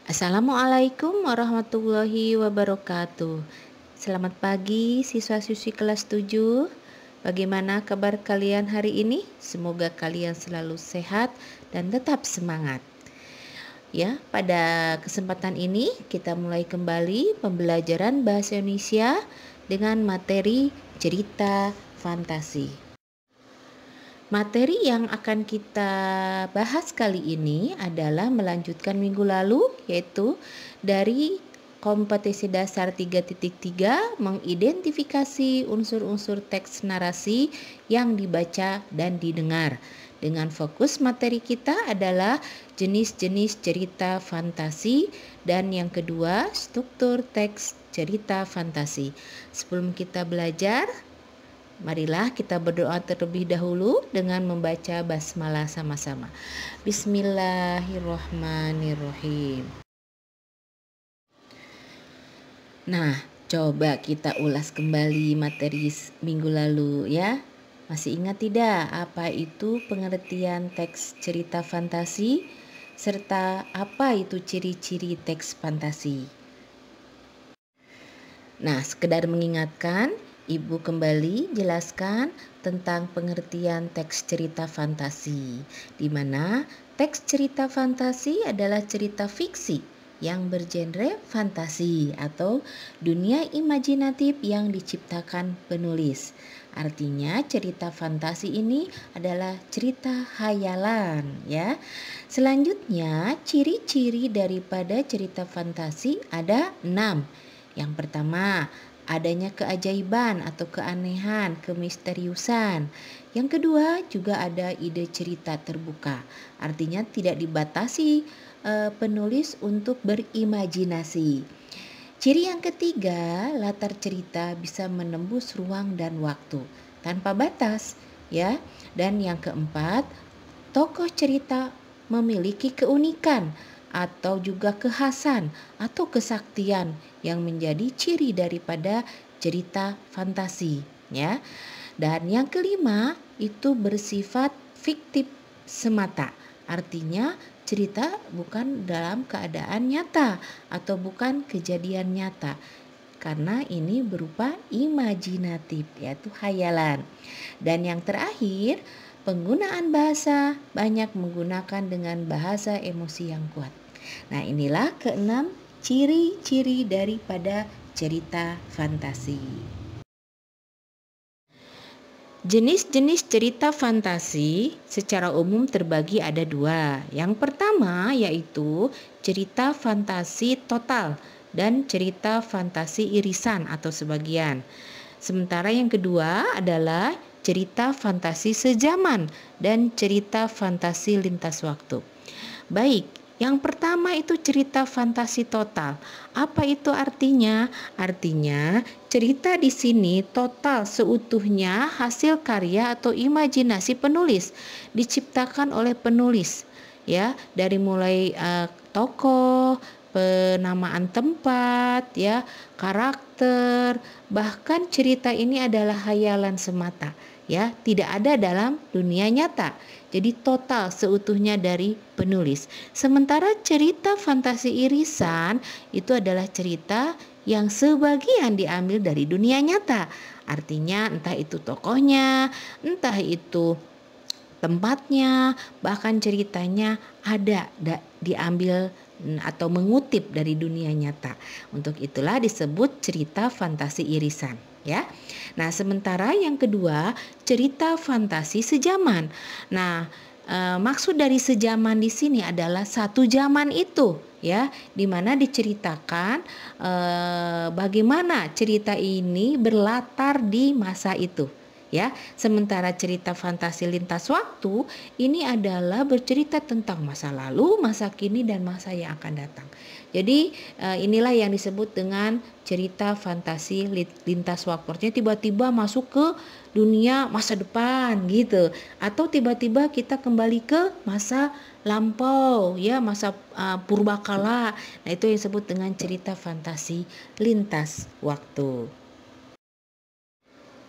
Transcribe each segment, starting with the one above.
Assalamualaikum warahmatullahi wabarakatuh. Selamat pagi siswa-siswi kelas 7. Bagaimana kabar kalian hari ini? Semoga kalian selalu sehat dan tetap semangat. Ya, pada kesempatan ini kita mulai kembali pembelajaran bahasa Indonesia dengan materi cerita fantasi. Materi yang akan kita bahas kali ini adalah melanjutkan minggu lalu, yaitu dari kompetensi dasar 3.3 mengidentifikasi unsur-unsur teks narasi yang dibaca dan didengar. Dengan fokus materi kita adalah jenis-jenis cerita fantasi dan yang kedua struktur teks cerita fantasi. Sebelum kita belajar, marilah kita berdoa terlebih dahulu dengan membaca basmalah sama-sama. Bismillahirrahmanirrahim. Nah, coba kita ulas kembali materi minggu lalu ya. Masih ingat tidak apa itu pengertian teks cerita fantasi serta apa itu ciri-ciri teks fantasi? Nah, sekedar mengingatkan, Ibu kembali jelaskan tentang pengertian teks cerita fantasi, di mana teks cerita fantasi adalah cerita fiksi yang bergenre fantasi atau dunia imajinatif yang diciptakan penulis. Artinya cerita fantasi ini adalah cerita khayalan ya. Selanjutnya ciri-ciri daripada cerita fantasi ada 6. Yang pertama, adanya keajaiban atau keanehan, kemisteriusan. Yang kedua juga ada ide cerita terbuka. Artinya tidak dibatasi penulis untuk berimajinasi. Ciri yang ketiga, latar cerita bisa menembus ruang dan waktu tanpa batas, ya. Dan yang keempat, tokoh cerita memiliki keunikan atau juga kekhasan atau kesaktian yang menjadi ciri daripada cerita fantasi ya. Dan yang kelima itu bersifat fiktif semata. Artinya cerita bukan dalam keadaan nyata atau bukan kejadian nyata. Karena ini berupa imajinatif yaitu khayalan. Dan yang terakhir, penggunaan bahasa banyak menggunakan dengan bahasa emosi yang kuat. Nah, inilah keenam ciri-ciri daripada cerita fantasi. Jenis-jenis cerita fantasi secara umum terbagi ada 2. Yang pertama yaitu cerita fantasi total dan cerita fantasi irisan atau sebagian. Sementara yang kedua adalah cerita fantasi sejaman dan cerita fantasi lintas waktu. Baik, yang pertama itu cerita fantasi total. Apa itu artinya? Artinya cerita di sini total seutuhnya hasil karya atau imajinasi penulis, diciptakan oleh penulis. Ya, dari mulai tokoh, penamaan tempat, ya, karakter, bahkan cerita ini adalah khayalan semata, ya, tidak ada dalam dunia nyata. Jadi total seutuhnya dari penulis. Sementara cerita fantasi irisan itu adalah cerita yang sebagian diambil dari dunia nyata. Artinya entah itu tokohnya, entah itu tempatnya, bahkan ceritanya ada diambil atau mengutip dari dunia nyata. Untuk itulah disebut cerita fantasi irisan, ya. Nah, sementara yang kedua, cerita fantasi sejaman. Nah, maksud dari sejaman di sini adalah satu zaman itu, ya, di mana diceritakan bagaimana cerita ini berlatar di masa itu. Ya, sementara cerita fantasi lintas waktu ini adalah bercerita tentang masa lalu, masa kini dan masa yang akan datang. Jadi inilah yang disebut dengan cerita fantasi lintas waktu. Artinya tiba-tiba masuk ke dunia masa depan gitu, atau tiba-tiba kita kembali ke masa lampau ya, masa purbakala. Nah, itu yang disebut dengan cerita fantasi lintas waktu.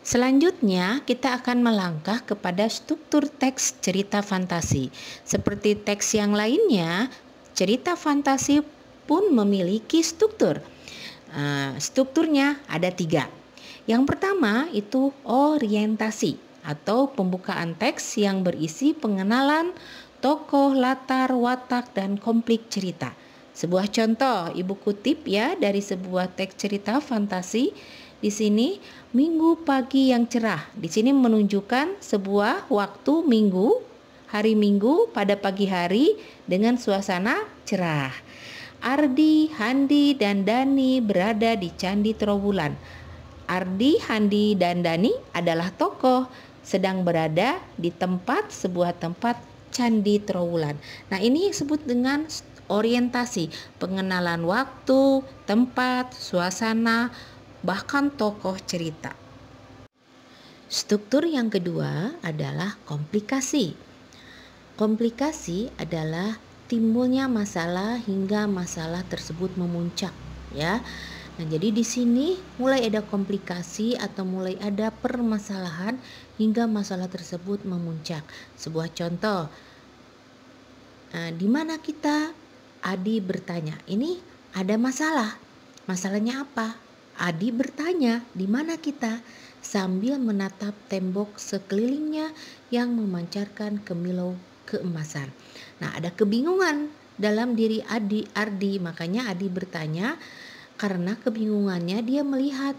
Selanjutnya kita akan melangkah kepada struktur teks cerita fantasi. Seperti teks yang lainnya, cerita fantasi pun memiliki struktur. Strukturnya ada 3. Yang pertama itu orientasi atau pembukaan teks yang berisi pengenalan tokoh, latar, watak, dan konflik cerita. Sebuah contoh, Ibu kutip ya dari sebuah teks cerita fantasi. Di sini minggu pagi yang cerah. Di sini menunjukkan sebuah waktu minggu, hari Minggu pada pagi hari dengan suasana cerah. Ardi, Handi, dan Dani berada di Candi Trowulan. Ardi, Handi, dan Dani adalah tokoh sedang berada di sebuah tempat Candi Trowulan. Nah, ini disebut dengan orientasi, pengenalan waktu, tempat, suasana, bahkan tokoh cerita. Struktur yang kedua adalah komplikasi. Komplikasi adalah timbulnya masalah hingga masalah tersebut memuncak, ya. Nah, jadi di sini mulai ada komplikasi atau mulai ada permasalahan hingga masalah tersebut memuncak. Sebuah contoh, di mana kita? Adi bertanya, ini ada masalah. Masalahnya apa? Adi bertanya, di mana kita? Sambil menatap tembok sekelilingnya yang memancarkan kemilau keemasan. Nah, ada kebingungan dalam diri Ardi, makanya Adi bertanya karena kebingungannya dia melihat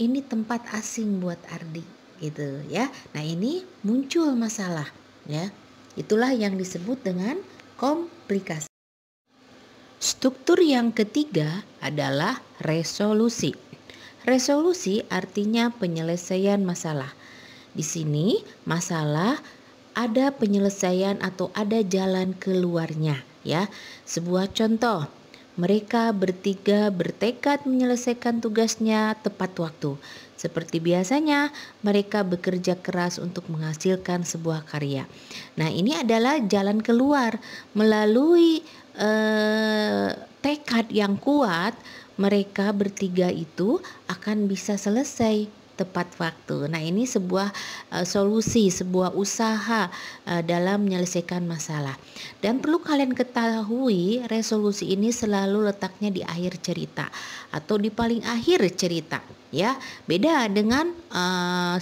ini tempat asing buat Ardi, gitu ya. Nah, ini muncul masalah, ya. Itulah yang disebut dengan komplikasi. Struktur yang ketiga adalah resolusi. Resolusi artinya penyelesaian masalah. Di sini masalah ada penyelesaian atau ada jalan keluarnya, ya. Sebuah contoh, mereka bertiga bertekad menyelesaikan tugasnya tepat waktu. Seperti biasanya, mereka bekerja keras untuk menghasilkan sebuah karya. Nah, ini adalah jalan keluar melalui tekad yang kuat. Mereka bertiga itu akan bisa selesai tepat waktu. Nah, ini sebuah solusi, sebuah usaha dalam menyelesaikan masalah. Dan perlu kalian ketahui, resolusi ini selalu letaknya di akhir cerita atau di paling akhir cerita, ya. Beda dengan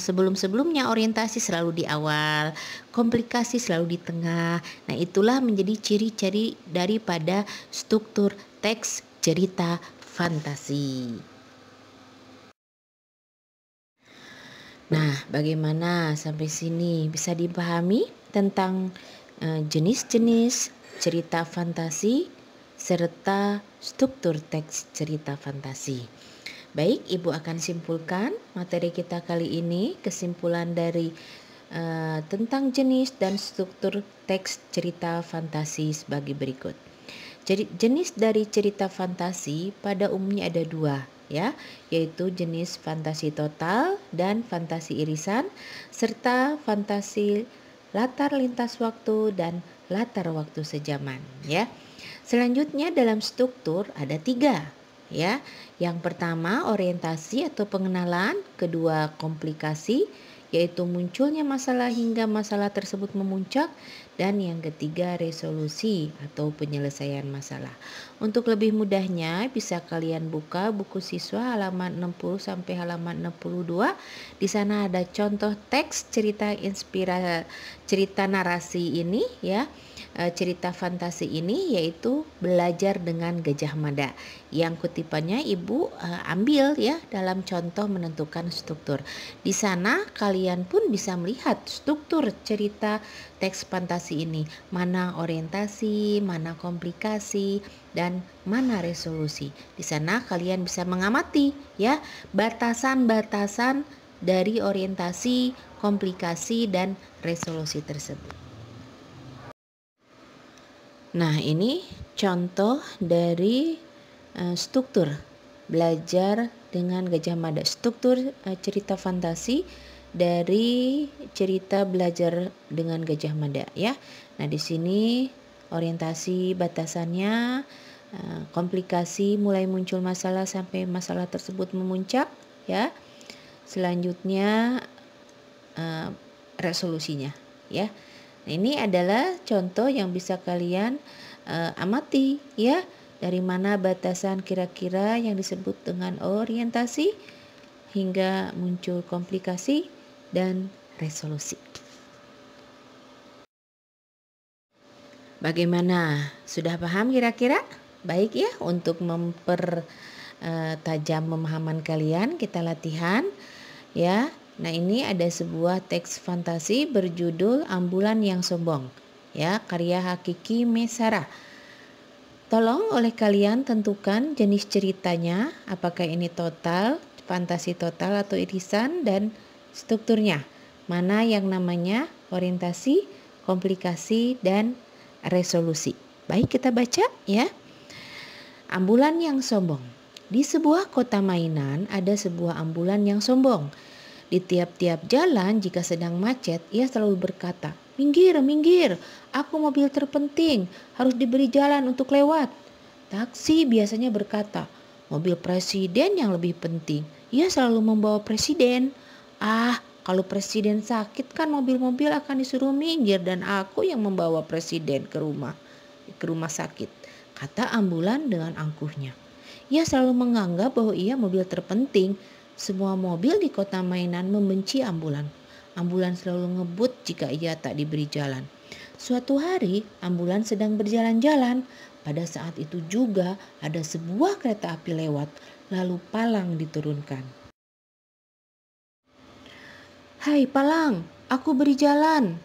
sebelum-sebelumnya, orientasi selalu di awal, komplikasi selalu di tengah. Nah, itulah menjadi ciri-ciri daripada struktur teks cerita fantasi. Nah, bagaimana sampai sini bisa dipahami tentang jenis-jenis cerita fantasi serta struktur teks cerita fantasi. Baik, Ibu akan simpulkan materi kita kali ini. Kesimpulan dari tentang jenis dan struktur teks cerita fantasi sebagai berikut. Jadi jenis dari cerita fantasi pada umumnya ada 2, ya, yaitu jenis fantasi total dan fantasi irisan, serta fantasi latar lintas waktu dan latar waktu sejaman, ya. Selanjutnya dalam struktur ada 3, ya. Yang pertama orientasi atau pengenalan, kedua komplikasi, yaitu munculnya masalah hingga masalah tersebut memuncak, dan yang ketiga resolusi atau penyelesaian masalah. Untuk lebih mudahnya bisa kalian buka buku siswa halaman 60 sampai halaman 62. Di sana ada contoh teks cerita cerita narasi ini, ya. Cerita fantasi ini yaitu Belajar dengan Gajah Mada. Yang kutipannya Ibu ambil, ya, dalam contoh menentukan struktur. Di sana kalian pun bisa melihat struktur cerita teks fantasi ini, mana orientasi, mana komplikasi, dan mana resolusi. Di sana kalian bisa mengamati, ya, batasan-batasan dari orientasi, komplikasi, dan resolusi tersebut. Nah, ini contoh dari struktur Belajar dengan Gajah Mada. Struktur cerita fantasi dari cerita Belajar dengan Gajah Mada, ya. Nah, di sini orientasi batasannya, komplikasi mulai muncul masalah sampai masalah tersebut memuncak, ya. Selanjutnya resolusinya, ya. Nah, ini adalah contoh yang bisa kalian amati, ya, dari mana batasan kira-kira yang disebut dengan orientasi, hingga muncul komplikasi dan resolusi. Bagaimana? Sudah paham kira-kira? Baik ya, untuk mempertajam pemahaman kalian, kita latihan ya. Nah, ini ada sebuah teks fantasi berjudul Ambulan yang Sombong ya, karya Hakiki Mesara. Tolong oleh kalian tentukan jenis ceritanya, apakah ini total, fantasi total atau irisan, dan strukturnya. Mana yang namanya orientasi, komplikasi, dan resolusi. Baik, kita baca ya. Ambulan yang sombong. Di sebuah kota mainan ada sebuah ambulan yang sombong. Di tiap-tiap jalan jika sedang macet, ia selalu berkata, "Minggir, minggir, aku mobil terpenting, harus diberi jalan untuk lewat." Taksi biasanya berkata, "Mobil presiden yang lebih penting, ia selalu membawa presiden." "Ah, kalau presiden sakit kan mobil-mobil akan disuruh minggir dan aku yang membawa presiden ke rumah sakit," kata ambulan dengan angkuhnya. Ia selalu menganggap bahwa ia mobil terpenting. Semua mobil di kota mainan membenci ambulan. Ambulan selalu ngebut jika ia tak diberi jalan. Suatu hari, ambulan sedang berjalan-jalan. Pada saat itu juga ada sebuah kereta api lewat, lalu palang diturunkan. "Hai palang, aku beri jalan,"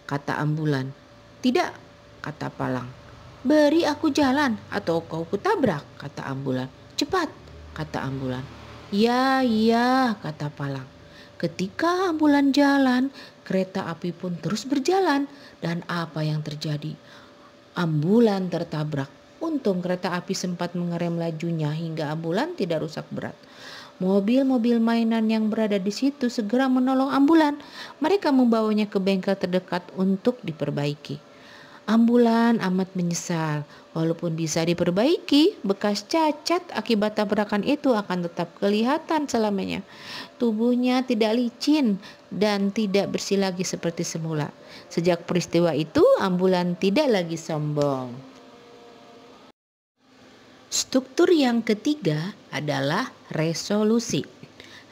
kata ambulan. "Tidak," kata palang. "Beri aku jalan atau kau kutabrak," kata ambulan. "Cepat," kata ambulan. "Ya, ya," kata palang. Ketika ambulan jalan, kereta api pun terus berjalan. Dan apa yang terjadi? Ambulan tertabrak. Untung kereta api sempat mengerem lajunya hingga ambulan tidak rusak berat. Mobil-mobil mainan yang berada di situ segera menolong ambulan. Mereka membawanya ke bengkel terdekat untuk diperbaiki. Ambulan amat menyesal. Walaupun bisa diperbaiki, bekas cacat akibat tabrakan itu akan tetap kelihatan selamanya. Tubuhnya tidak licin dan tidak bersih lagi seperti semula. Sejak peristiwa itu, ambulan tidak lagi sombong. Struktur yang ketiga adalah resolusi.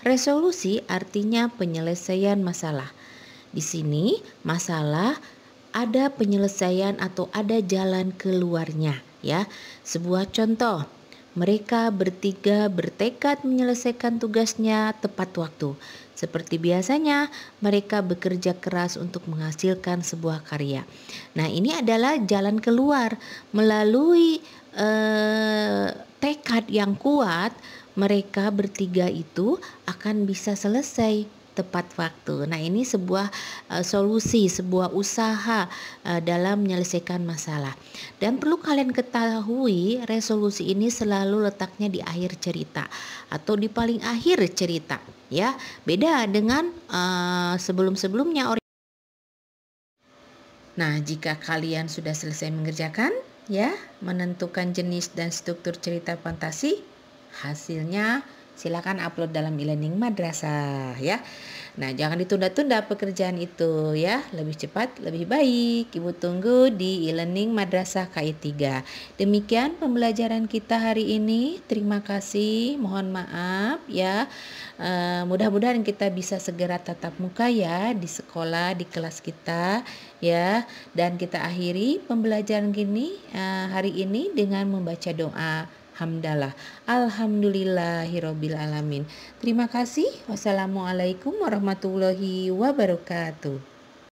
Resolusi artinya penyelesaian masalah. Di sini masalah ada penyelesaian atau ada jalan keluarnya ya. Sebuah contoh, mereka bertiga bertekad menyelesaikan tugasnya tepat waktu. Seperti biasanya, mereka bekerja keras untuk menghasilkan sebuah karya. Nah, ini adalah jalan keluar melalui tekad yang kuat. Mereka bertiga itu akan bisa selesai tepat waktu. Nah, ini sebuah solusi, sebuah usaha dalam menyelesaikan masalah. Dan perlu kalian ketahui, resolusi ini selalu letaknya di akhir cerita atau di paling akhir cerita, ya. Beda dengan sebelum-sebelumnya. Nah, jika kalian sudah selesai mengerjakan, ya, menentukan jenis dan struktur cerita fantasi, hasilnya silakan upload dalam e-learning madrasah ya. Nah, jangan ditunda-tunda pekerjaan itu ya, lebih cepat lebih baik. Ibu tunggu di e-learning madrasah KI 3. Demikian pembelajaran kita hari ini. Terima kasih, mohon maaf ya. Mudah-mudahan kita bisa segera tatap muka ya di sekolah, di kelas kita ya. Dan kita akhiri pembelajaran hari ini dengan membaca doa hamdalah. Alhamdulillahirabbil alamin. Terima kasih. Wassalamualaikum warahmatullahi wabarakatuh.